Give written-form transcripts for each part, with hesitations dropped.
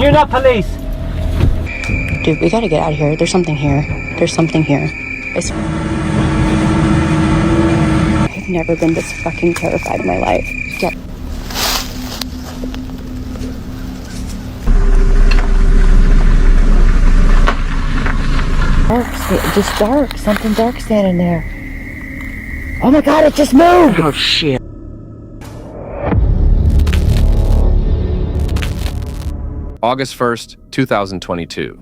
You're not police. Dude, we gotta get out of here. There's something here. There's something here. I've never been this fucking terrified in my life. Get. Dark, just dark. Something dark standing there. Oh my god, it just moved! Oh shit. August 1st, 2022.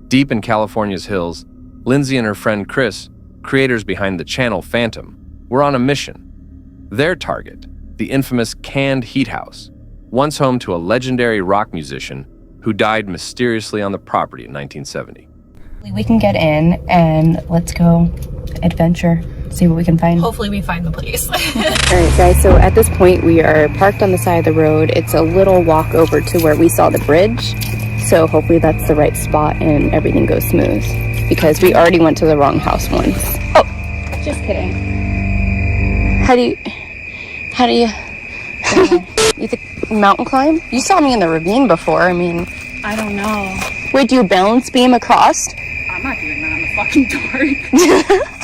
Deep in California's hills, Lindsay and her friend Chris, creators behind the channel Phantom, were on a mission. Their target, the infamous Canned Heat House, once home to a legendary rock musician who died mysteriously on the property in 1970. We can get in and let's go adventure, see what we can find. Hopefully we find the place. All right, guys, so at this point we are parked on the side of the road. It's a little walk over to where we saw the bridge. So hopefully that's the right spot and everything goes smooth, because we already went to the wrong house once. Oh, just kidding. How do you, you think mountain climb? You saw me in the ravine before, I mean. I don't know. Wait, do you balance beam across? I'm not doing that in the fucking dark.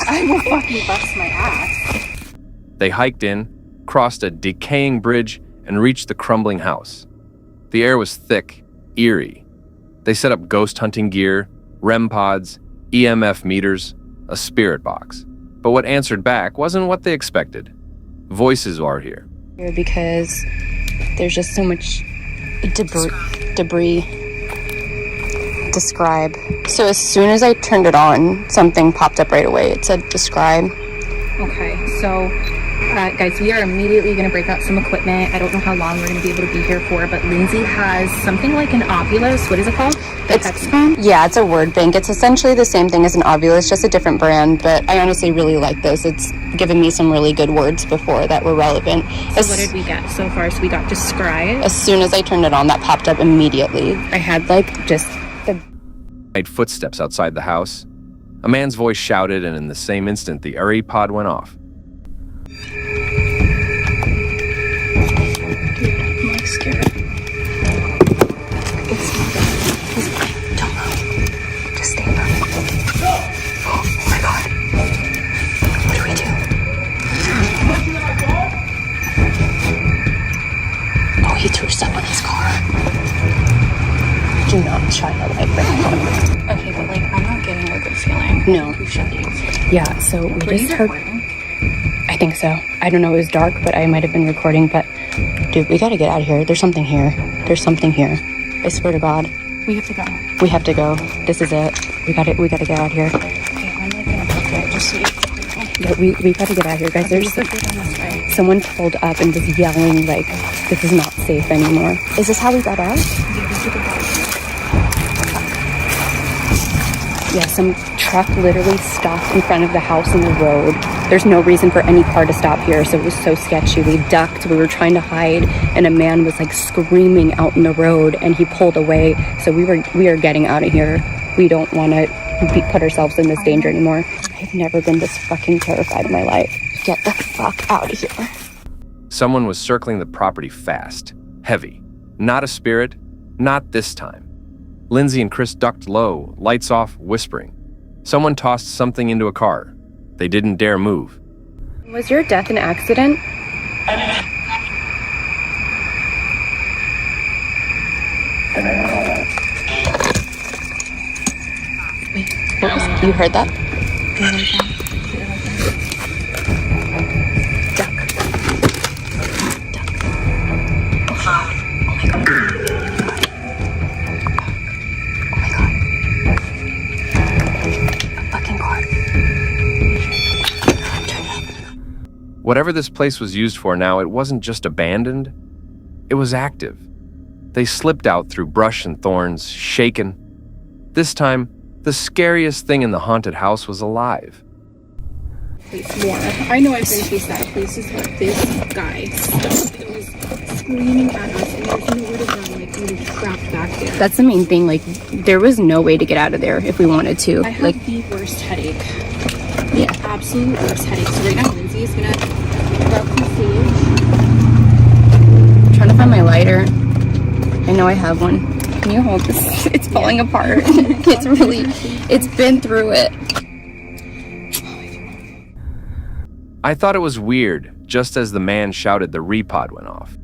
I will fucking bust my ass. They hiked in, crossed a decaying bridge, and reached the crumbling house. The air was thick, eerie. They set up ghost hunting gear, REM pods, EMF meters, a spirit box. But what answered back wasn't what they expected. Voices are here. Because there's just so much debris. Describe. So as soon as I turned it on, something popped up right away. It said describe. Okay, so guys, we are immediately going to break out some equipment. I don't know how long we're going to be able to be here for, but Lindsay has something like an Ovilus. What is it called? It's a word bank. It's essentially the same thing as an Ovilus, just a different brand, but I honestly really like those. It's given me some really good words before that were relevant. So what did we get so far? So we got describe. As soon as I turned it on, that popped up immediately. I had just the Footsteps outside the house. A man's voice shouted, and in the same instant, the RE pod went off. I'm like scared. Don't move. Just stay put. Oh my god. What do we do? Oh, he threw stuff in his car. Do not shine the light right now. Okay, but like, I'm not getting a good feeling. No. We should leave. Yeah, so we just heard. Recording? I think so. I don't know, it was dark, but I might have been recording. But dude, we gotta get out of here. There's something here. There's something here. I swear to God. We have to go. We have to go. This is it. We gotta get out of here. Okay, I'm like gonna book it just so you Yeah, we gotta get out of here, guys. There's someone pulled up and was yelling like, this is not safe anymore. Is this how we got out? Yeah, some truck literally stopped in front of the house in the road. There's no reason for any car to stop here, so it was so sketchy. We ducked, we were trying to hide, and a man was like screaming out in the road, and he pulled away. So we are getting out of here. We don't want to put ourselves in this danger anymore. I've never been this fucking terrified in my life. Get the fuck out of here. Someone was circling the property fast, heavy. Not a spirit, not this time. Lindsay and Chris ducked low, lights off, whispering. Someone tossed something into a car. They didn't dare move. Was your death an accident? You heard that? Duck. Duck. Oh my god. Oh my god. A fucking car. Whatever this place was used for now, it wasn't just abandoned. It was active. They slipped out through brush and thorns, shaken. This time, the scariest thing in the haunted house was alive. More. I know I've been chased that place is what this guy stopped. It was screaming at us, and there's nowhere to run. Like, we were trapped back there. That's the main thing. Like, there was no way to get out of there if we wanted to. I have like the worst headache. The absolute worst headache. So right now, Lindsay is gonna rub the sage. I'm trying to find my lighter. I know I have one. Can you hold this? It's falling apart. It's been through it. I thought it was weird just as the man shouted the repod went off.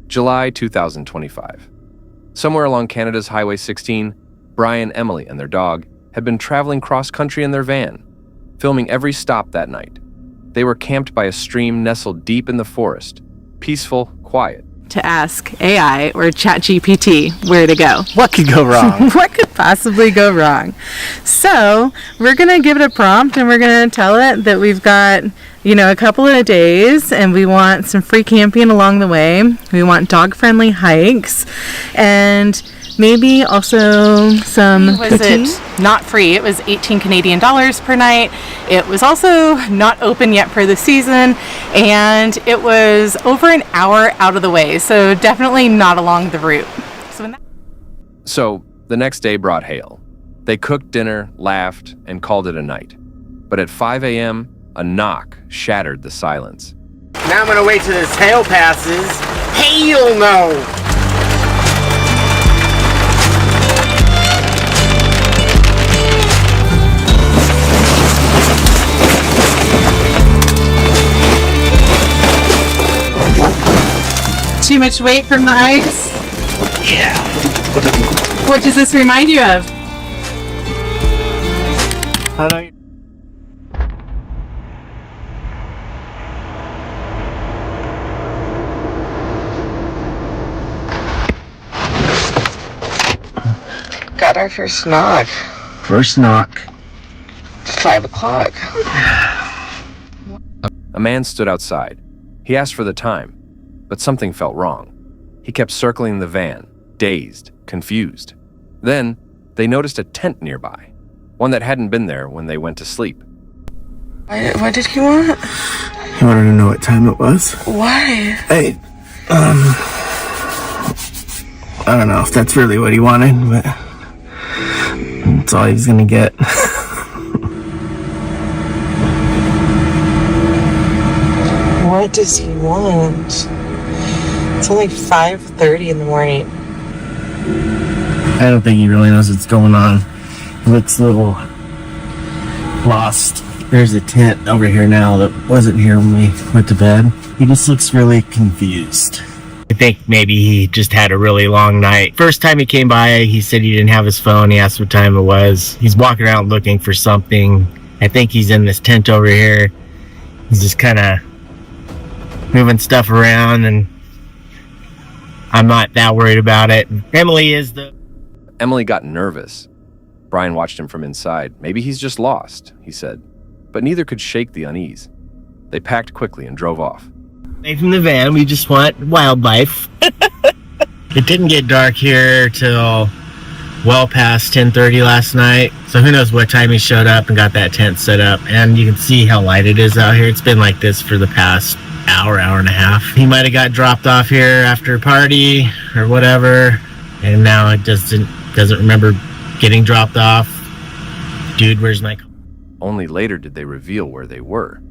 July 2025. Somewhere along Canada's Highway 16, Brian, Emily, and their dog had been traveling cross-country in their van, filming every stop that night. They were camped by a stream nestled deep in the forest, peaceful, quiet. To ask AI or ChatGPT where to go. What could go wrong? What could possibly go wrong? So we're going to give it a prompt and we're going to tell it that we've got, a couple of days and we want some free camping along the way. We want dog-friendly hikes and maybe also some poutine. Not free. It was 18 Canadian dollars per night. It was also not open yet for the season, and it was over an hour out of the way, so definitely not along the route. So the next day brought hail. They cooked dinner, laughed, and called it a night. But at 5 a.m., a knock shattered the silence. Now I'm gonna wait till this hail passes. Hail no! Too much weight from the ice? Yeah. What does this remind you of? I know. Got our first knock. First knock. 5 o'clock. A man stood outside. He asked for the time, but something felt wrong. He kept circling the van, dazed, confused. Then, they noticed a tent nearby, one that hadn't been there when they went to sleep. What did he want? He wanted to know what time it was. Why? I don't know if that's really what he wanted, but that's all he's gonna get. What does he want? It's only 5:30 in the morning. I don't think he really knows what's going on. He looks a little lost. There's a tent over here now that wasn't here when we went to bed. He just looks really confused. I think maybe he just had a really long night. First time he came by, he said he didn't have his phone. He asked what time it was. He's walking around looking for something. I think he's in this tent over here. He's just kind of moving stuff around, and I'm not that worried about it. Emily is the... Emily got nervous. Brian watched him from inside. Maybe he's just lost, he said. But neither could shake the unease. They packed quickly and drove off. Away from the van, we just want wildlife. It didn't get dark here till well past 10:30 last night. So who knows what time he showed up and got that tent set up. And you can see how light it is out here. It's been like this for the past hour and a half. He might have got dropped off here after a party or whatever, and now it doesn't remember getting dropped off. Dude, where's my car? Only later did they reveal where they were.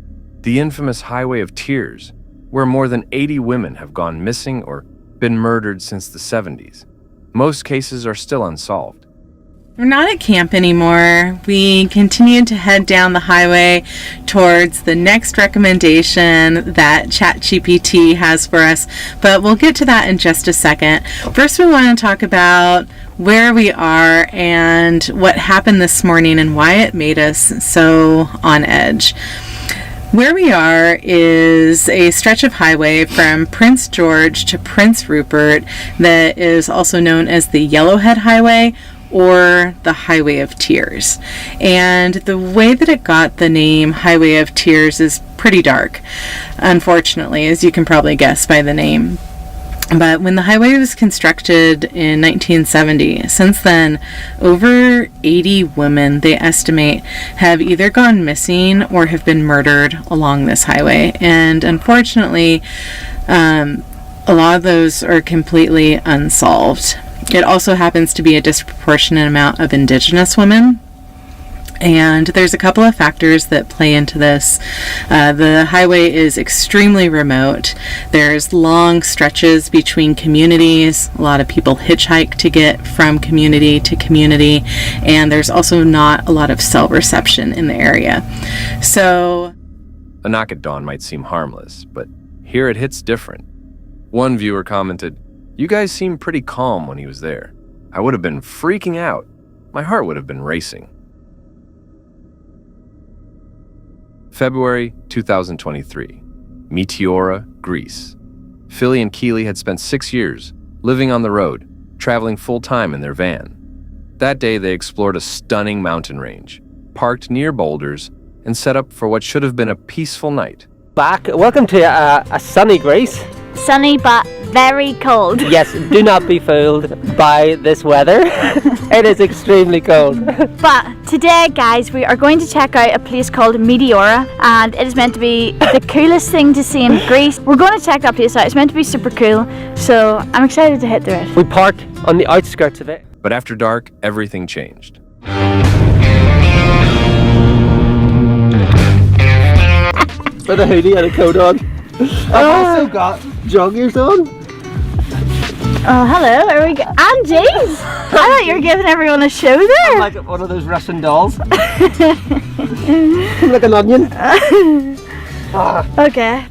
The infamous Highway of Tears, where more than 80 women have gone missing or been murdered since the 70s. Most cases are still unsolved. We're not at camp anymore. We continued to head down the highway towards the next recommendation that ChatGPT has for us, but we'll get to that in just a second. First, we want to talk about where we are and what happened this morning and why it made us so on edge. Where we are is a stretch of highway from Prince George to Prince Rupert that is also known as the Yellowhead Highway or the Highway of Tears. And the way that it got the name Highway of Tears is pretty dark, unfortunately, as you can probably guess by the name. But when the highway was constructed in 1970, since then, over 80 women, they estimate, have either gone missing or have been murdered along this highway. And unfortunately, a lot of those are completely unsolved. It also happens to be a disproportionate amount of Indigenous women. And there's a couple of factors that play into this. The highway is extremely remote. There's long stretches between communities. A lot of people hitchhike to get from community to community. And there's also not a lot of cell reception in the area. So A knock at dawn might seem harmless, but here it hits different. One viewer commented, "You guys seem pretty calm when he was there. I would have been freaking out. My heart would have been racing." February 2023, Meteora, Greece. Philly and Keely had spent 6 years living on the road, traveling full-time in their van. That day, they explored a stunning mountain range, parked near boulders, and set up for what should have been a peaceful night. Welcome to a sunny Greece. Sunny but very cold. Yes, do not be fooled by this weather. It is extremely cold. But today, guys, we are going to check out a place called Meteora, and it is meant to be the coolest thing to see in Greece. We're going to check that place out. It's meant to be super cool, so I'm excited to hit through it. We parked on the outskirts of it. But after dark, everything changed. With a hoodie and a coat on. I've also got joggers on. Oh, hello. Are we? And jeez, I thought you were giving everyone a show there. I'm like one of those Russian dolls. Like an onion. Okay.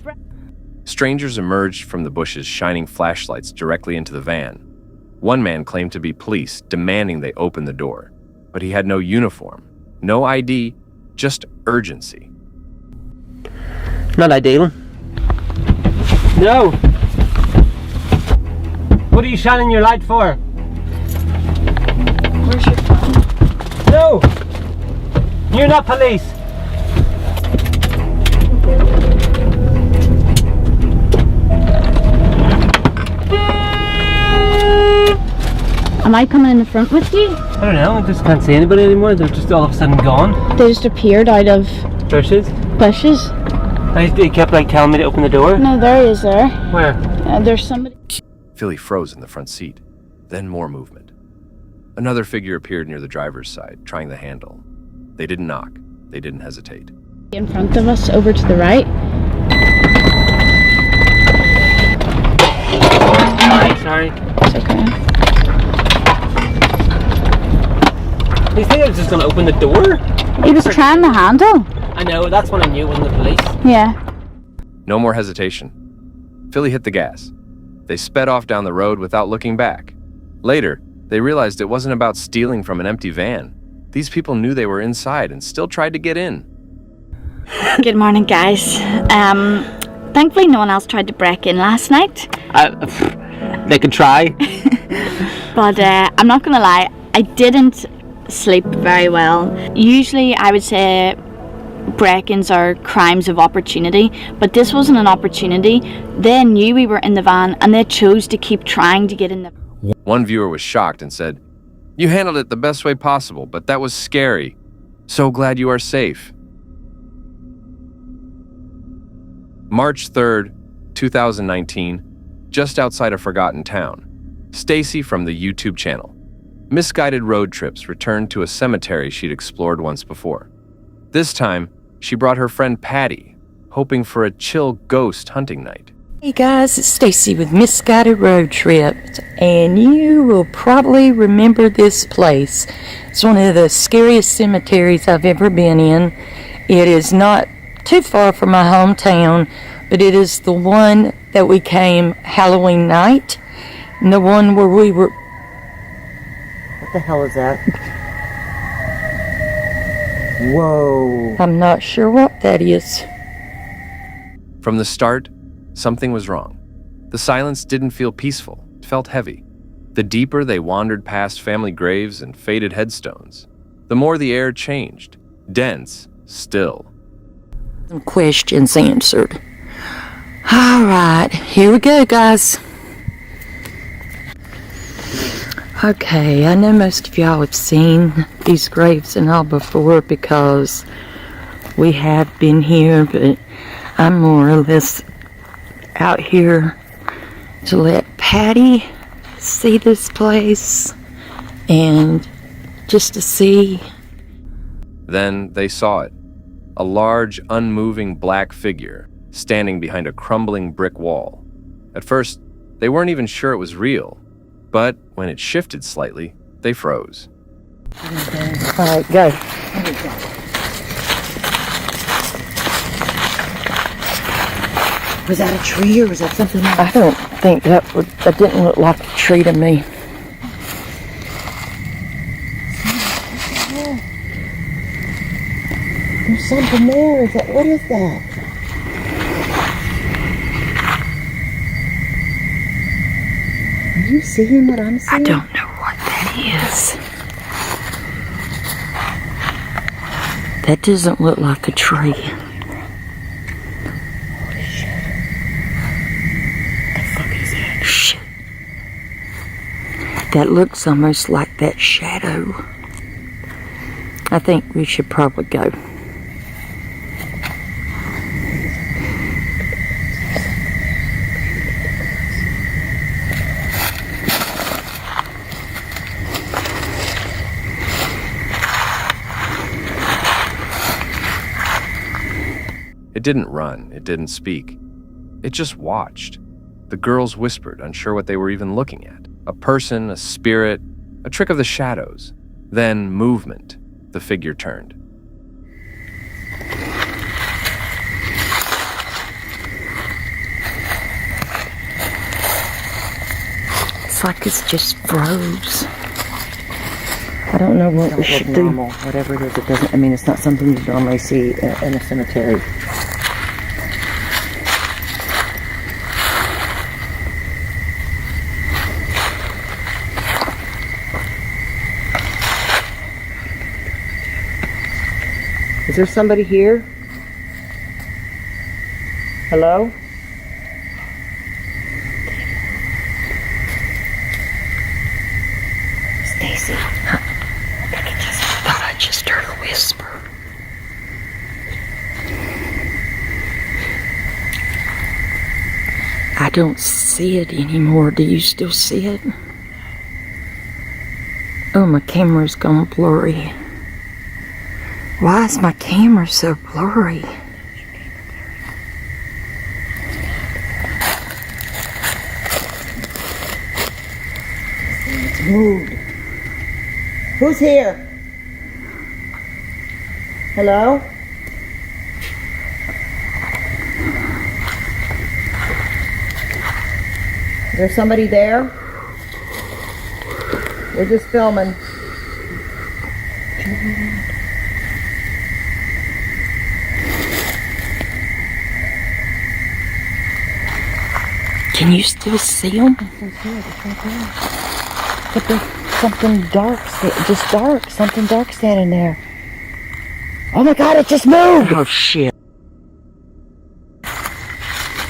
Strangers emerged from the bushes, shining flashlights directly into the van. One man claimed to be police, demanding they open the door. But he had no uniform, no ID, just urgency. Not ideal. No! What are you shining your light for? Where's your phone? No! You're not police! Am I coming in the front with you? I don't know, I just can't see anybody anymore. They're just all of a sudden gone. They just appeared out of Bushes. bushes. He kept like telling me to open the door. No, there he is there. Where? There's somebody. Philly froze in the front seat. Then more movement. Another figure appeared near the driver's side, trying the handle. They didn't knock. They didn't hesitate. In front of us, over to the right. Sorry. It's okay. You think I was just gonna open the door? He was trying the handle. I know, that's when I knew it wasn't the police. Yeah. No more hesitation. Philly hit the gas. They sped off down the road without looking back. Later, they realized it wasn't about stealing from an empty van. These people knew they were inside and still tried to get in. Good morning, guys. Thankfully no one else tried to break in last night. They could try. But I'm not gonna lie, I didn't sleep very well. Usually I would say break-ins are crimes of opportunity, but this wasn't an opportunity. They knew we were in the van and they chose to keep trying to get in the... One viewer was shocked and said, "You handled it the best way possible, but that was scary. So glad you are safe." March 3rd, 2019, just outside a forgotten town, Stacy from the YouTube channel. Misguided road trips returned to a cemetery she'd explored once before. This time, she brought her friend Patty, hoping for a chill ghost hunting night. Hey guys, it's Stacy with Misguided Road Trips, and you will probably remember this place. It's one of the scariest cemeteries I've ever been in. It is not too far from my hometown, but it is the one that we came Halloween night, and the one where we were... What the hell is that? Whoa. I'm not sure what that is. From the start, something was wrong. The silence didn't feel peaceful, it felt heavy. The deeper they wandered past family graves and faded headstones, the more the air changed, dense, still. Some questions answered. All right, here we go, guys. Okay, I know most of y'all have seen these graves and all before because we have been here, but I'm more or less out here to let Patty see this place and just to see. Then they saw it. A large, unmoving black figure standing behind a crumbling brick wall. At first, they weren't even sure it was real, but when it shifted slightly, they froze. All right, go. Was that a tree or was that something else? I don't think that didn't look like a tree to me. There's something there. What is that? Are you seeing what I'm seeing? I don't know what that is. That doesn't look like a tree. Holy shit. What the fuck is that? Shit. That looks almost like that shadow. I think we should probably go. It didn't run, it didn't speak. It just watched. The girls whispered, unsure what they were even looking at. A person, a spirit, a trick of the shadows. Then movement. The figure turned. It's like it's just froze. I don't know what we should do. Normal. Whatever it is, it doesn't. I mean, it's not something you normally see in a cemetery. Is there somebody here? Hello? Stacy. I just heard a whisper. I don't see it anymore. Do you still see it? Oh, my camera's gone blurry. Why is my camera so blurry? It's moved. Who's here? Hello? Is there somebody there? We're just filming. Can you still see them? But there's something dark, just dark, something dark standing there. Oh my God, it just moved! Oh shit.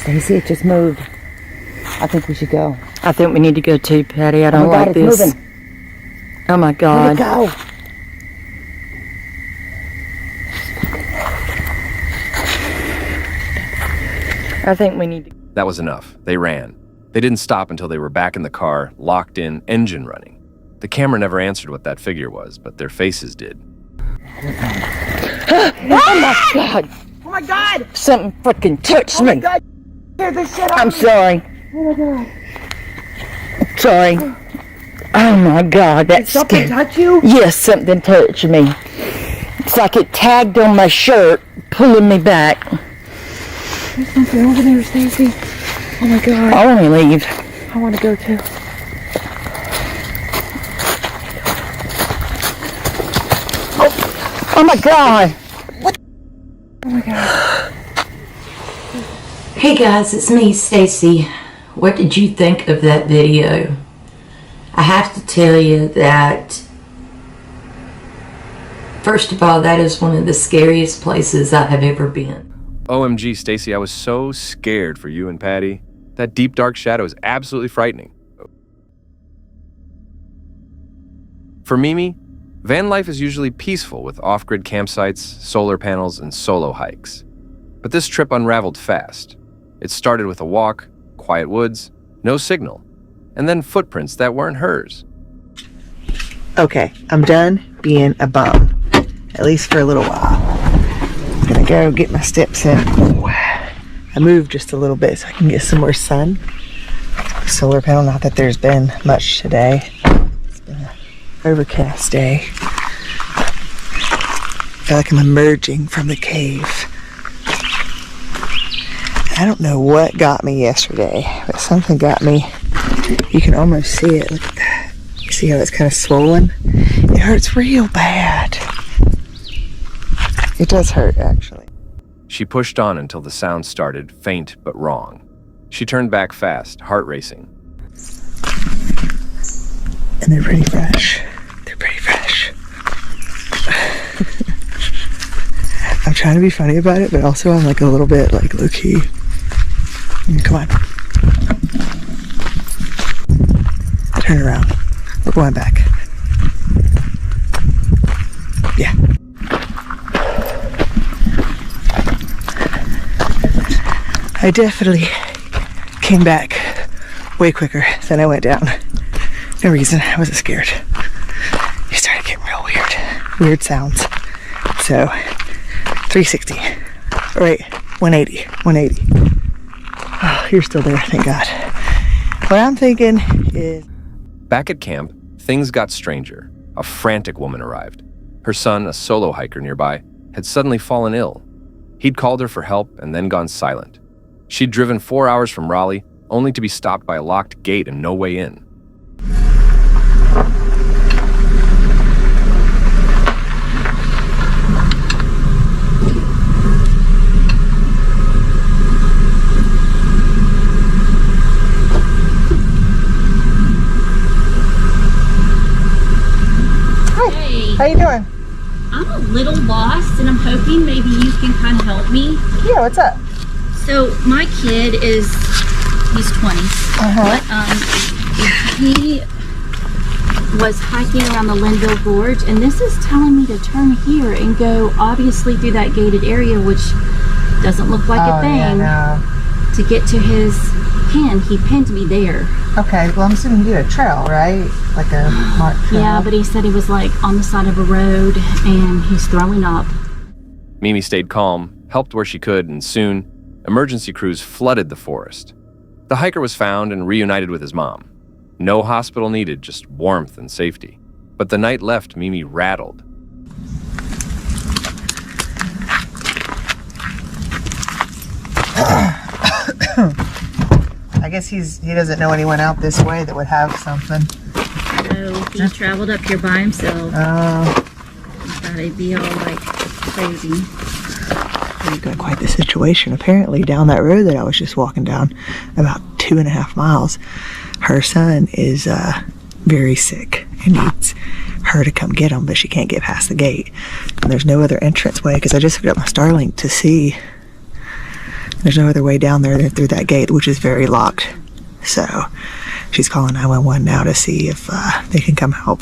Stacy, it just moved. I think we should go. I think we need to go too, Patty. I don't Oh my God, like it's this. moving. Oh my God. Let it go. I think we need to... That was enough. They ran. They didn't stop until they were back in the car, locked in, engine running. The camera never answered what that figure was, but their faces did. Oh my God. Oh my God! Something fucking touched Oh my me. God! Scared the shit out I'm of me. sorry. Oh my God! Sorry. Oh my God, Did that's something scary. touch you? Yes, something touched me. It's like it tagged on my shirt, pulling me back. There's something over there, Stacy. Oh my God! I want to leave. I want to go too. Oh my God. Oh my God! Hey guys, it's me, Stacy. What did you think of that video? I have to tell you that, first of all, that is one of the scariest places I have ever been. OMG, Stacy, I was so scared for you and Patty. That deep, dark shadow is absolutely frightening. For Mimi, van life is usually peaceful with off-grid campsites, solar panels, and solo hikes. But this trip unraveled fast. It started with a walk, quiet woods, no signal, and then footprints that weren't hers. Okay, I'm done being a bum. at least for a little while. I'm gonna go get my steps in. I moved just a little bit so I can get some more sun. Solar panel, not that there's been much today. It's been an overcast day. I feel like I'm emerging from the cave. I don't know what got me yesterday, but something got me. You can almost see it. Look at that. You see how it's kind of swollen? It hurts real bad. It does hurt, actually. She pushed on until the sound started, faint but wrong. She turned back fast, heart racing. And they're pretty fresh. They're pretty fresh. I'm trying to be funny about it, but also I'm like a little bit like low key. Come on. Turn around. We're going back. Yeah. I definitely came back way quicker than I went down. No reason, I wasn't scared. It started getting real weird. Weird sounds. So, 360. All right, 180. 180. Oh, you're still there, thank God. What I'm thinking is... Back at camp, things got stranger. A frantic woman arrived. Her son, a solo hiker nearby, had suddenly fallen ill. He'd called her for help and then gone silent. She'd driven 4 hours from Raleigh, only to be stopped by a locked gate and no way in. Hi, how you doing? I'm a little lost and I'm hoping maybe you can kind of help me. Yeah, what's up? So my kid he's 20, but he was hiking around the Linville Gorge, and this is telling me to turn here and go obviously through that gated area, which doesn't look like a thing, yeah, no. to get to his pin. He pinned me there. Okay, well I'm assuming you did a trail, right? Like a marked trail. Yeah, but he said he was like on the side of a road and he's throwing up. Mimi stayed calm, helped where she could, and soon, emergency crews flooded the forest. The hiker was found and reunited with his mom. No hospital needed, just warmth and safety. But the night left Mimi rattled. I guess he doesn't know anyone out this way that would have something. So he traveled up here by himself. Oh. Thought he'd be all like crazy. We've got quite the situation. Apparently down that road that I was just walking down, about 2.5 miles, her son is very sick and needs her to come get him, but she can't get past the gate. And there's no other entrance way, because I just hooked up my Starlink to see. There's no other way down there than through that gate, which is very locked. So she's calling 911 now to see if they can come help.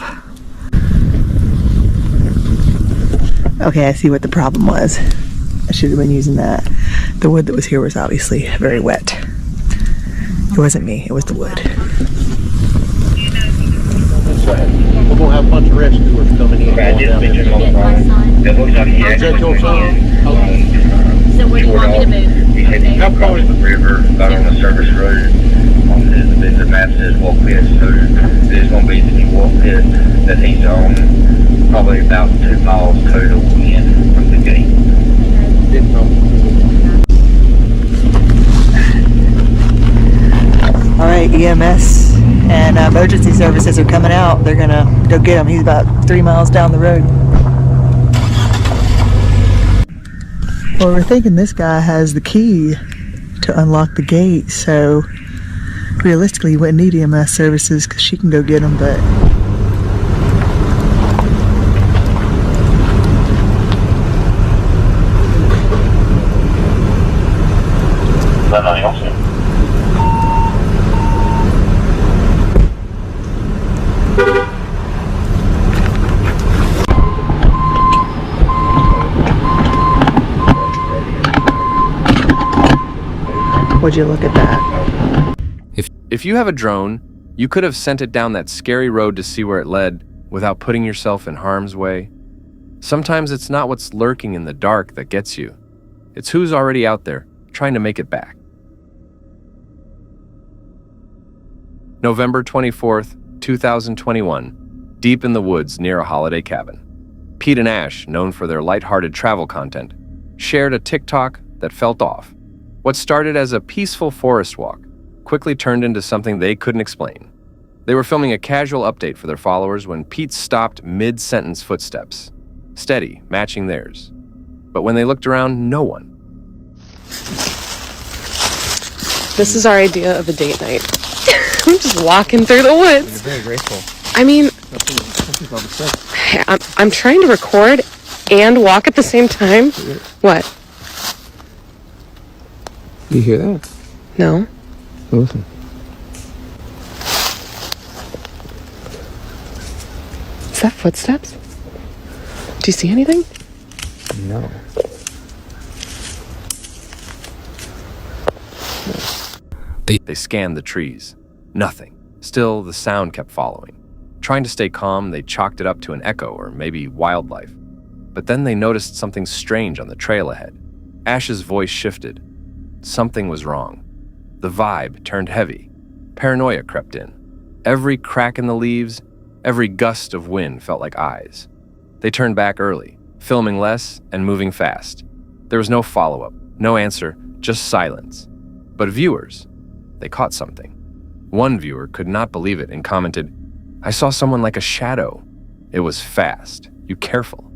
Okay, I see what the problem was. I should have been using that. The wood that was here was obviously very wet. It wasn't me, it was the wood. We're going to have a bunch of rescuers coming in. Is that your son? So where do you want me to move? How far is the river? Out on the service road. The map says walk pit, so there's going to be the walk pit that he's on, probably about 2 miles total in from the gate. All right, EMS and emergency services are coming out. They're gonna go get him. He's about 3 miles down the road. Well, we're thinking this guy has the key to unlock the gate, so realistically you wouldn't need EMS services because she can go get him, but would you look at that? If you have a drone, you could have sent it down that scary road to see where it led without putting yourself in harm's way. Sometimes it's not what's lurking in the dark that gets you. It's who's already out there, trying to make it back. November 24th, 2021, deep in the woods near a holiday cabin. Pete and Ash, known for their lighthearted travel content, shared a TikTok that felt off. What started as a peaceful forest walk quickly turned into something they couldn't explain. They were filming a casual update for their followers when Pete stopped mid-sentence footsteps, steady, matching theirs. But when they looked around, no one. This is our idea of a date night. I'm just walking through the woods. You're very graceful. I mean, Nothing's all the I'm trying to record and walk at the same time. What? You hear that? No. Listen. Is that footsteps? Do you see anything? No. They scanned the trees. Nothing. Still, the sound kept following. Trying to stay calm, they chalked it up to an echo or maybe wildlife. But then they noticed something strange on the trail ahead. Ash's voice shifted. Something was wrong. The vibe turned heavy. Paranoia crept in. Every crack in the leaves, every gust of wind felt like eyes. They turned back early, filming less and moving fast. There was no follow-up, no answer, just silence. But viewers, they caught something. One viewer could not believe it and commented, "I saw someone like a shadow. It was fast. You careful."